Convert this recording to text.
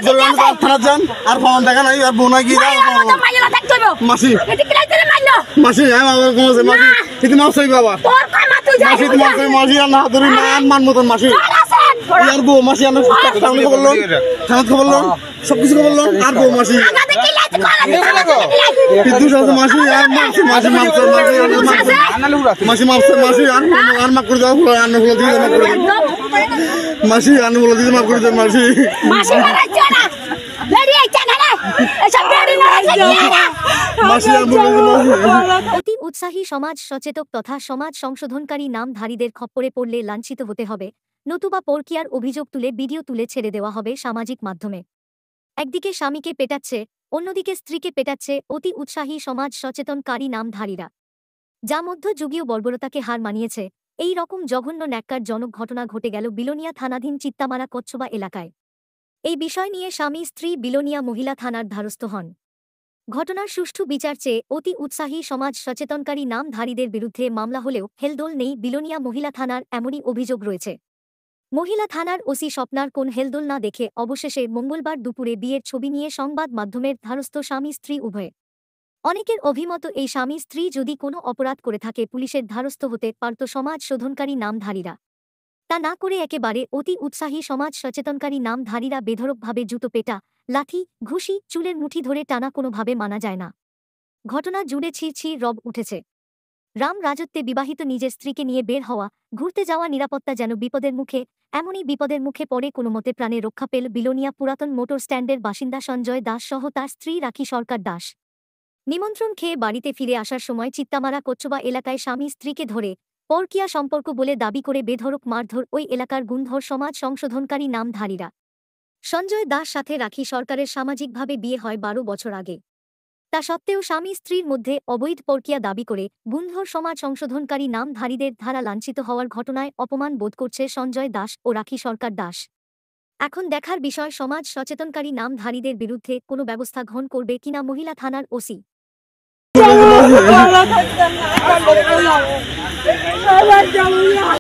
থানা যান আর ফোন দেখা নাই আর বোনা কি মাসি মাসি মাসি কিন্তু মাসি বাবা মাসি তোমার মাসি আর না ধরি মান মান মতন মাসি আর বউ মাসি আর সামনে খবর লো থানাত খবর লো সবকিছু খবর লো আর বউ মাসি বিদ্যুৎ আছে মাসি আর মাসি মাসি মাসি মাসি মাসি মাসি আর মাফ করে দাও আন্ন হলো দিয়ে মাফ করে দাও মাসি আন্ন হলো দিয়ে মাফ করে দাও মাসি মাসি মারাইছে না বেরি আইছে না এসব বেরি মারাইছে অতি উৎসাহী সমাজ সচেতক তথা সমাজ সংশোধনকারী নামধারীদের খপ্পরে পড়লে লাঞ্ছিত হতে হবে, নতুবা পরকীয়ার অভিযোগ তুলে ভিডিও তুলে ছেড়ে দেওয়া হবে সামাজিক মাধ্যমে। একদিকে স্বামীকে পেটাচ্ছে, অন্যদিকে স্ত্রীকে পেটাচ্ছে অতি উৎসাহী সমাজ সচেতনকারী নামধারীরা, যা মধ্যযুগীয় বর্বরতাকে হার মানিয়েছে। এই রকম জঘন্য ন্যাক্কারজনক ঘটনা ঘটে গেল বিলোনিয়া থানাধীন চিত্তামারা কচ্ছবা এলাকায়। এই বিষয় নিয়ে স্বামী স্ত্রী বিলোনিয়া মহিলা থানার দ্বারস্থ হন। ঘটনার সুষ্ঠু বিচার চেয়ে অতি উৎসাহী সমাজ সচেতনকারী নামধারীদের বিরুদ্ধে মামলা হলেও হেলদোল নেই বিলোনিয়া মহিলা থানার, এমনই অভিযোগ রয়েছে। মহিলা থানার ওসি স্বপ্নার কোন হেলদোল না দেখে অবশেষে মঙ্গলবার দুপুরে বিয়ের ছবি নিয়ে সংবাদ মাধ্যমের দ্বারস্থ স্বামী স্ত্রী উভয়ে। অনেকের অভিমত, এই স্বামী স্ত্রী যদি কোনো অপরাধ করে থাকে পুলিশের দ্বারস্থ হতে পারত সমাজ শোধনকারী নামধারীরা। তা না করে একেবারে অতি উৎসাহী সমাজ সচেতনকারী নামধারীরা বেধড়কভাবে জুতো পেটা, লাঠি, ঘুষি, চুলের মুঠি ধরে টানা কোনোভাবে মানা যায় না। ঘটনা জুড়ে ছিঁড়ছিঁড় রব উঠেছে। রাম রাজত্বে বিবাহিত নিজের স্ত্রীকে নিয়ে বের হওয়া, ঘুরতে যাওয়া নিরাপত্তা যেন বিপদের মুখে। এমনই বিপদের মুখে পড়ে কোনোমতে প্রাণে রক্ষা পেল বিলোনিয়া পুরাতন মোটর স্ট্যান্ডের বাসিন্দা সঞ্জয় দাস সহ তার স্ত্রী রাখি সরকার দাস। নিমন্ত্রণ খেয়ে বাড়িতে ফিরে আসার সময় চিত্তামারা কচ্ছবা এলাকায় স্বামী স্ত্রীকে ধরে পরকীয়া সম্পর্ক বলে দাবি করে বেধড়ক মারধর ওই এলাকার গুণধর সমাজ সংশোধনকারী নামধারীরা। সঞ্জয় দাস সাথে রাখি সরকারের সামাজিকভাবে বিয়ে হয় 12 বছর আগে। তা সত্ত্বেও স্বামী স্ত্রীর মধ্যে অবৈধ পরকীয়া দাবি করে গুণধর সমাজ সংশোধনকারী নামধারীদের দ্বারা লাঞ্ছিত হওয়ার ঘটনায় অপমান বোধ করছে সঞ্জয় দাস ও রাখি সরকার দাস। এখন দেখার বিষয় সমাজ সচেতনকারী নামধারীদের বিরুদ্ধে কোনো ব্যবস্থা গ্রহণ করবে কিনা মহিলা থানার ওসি।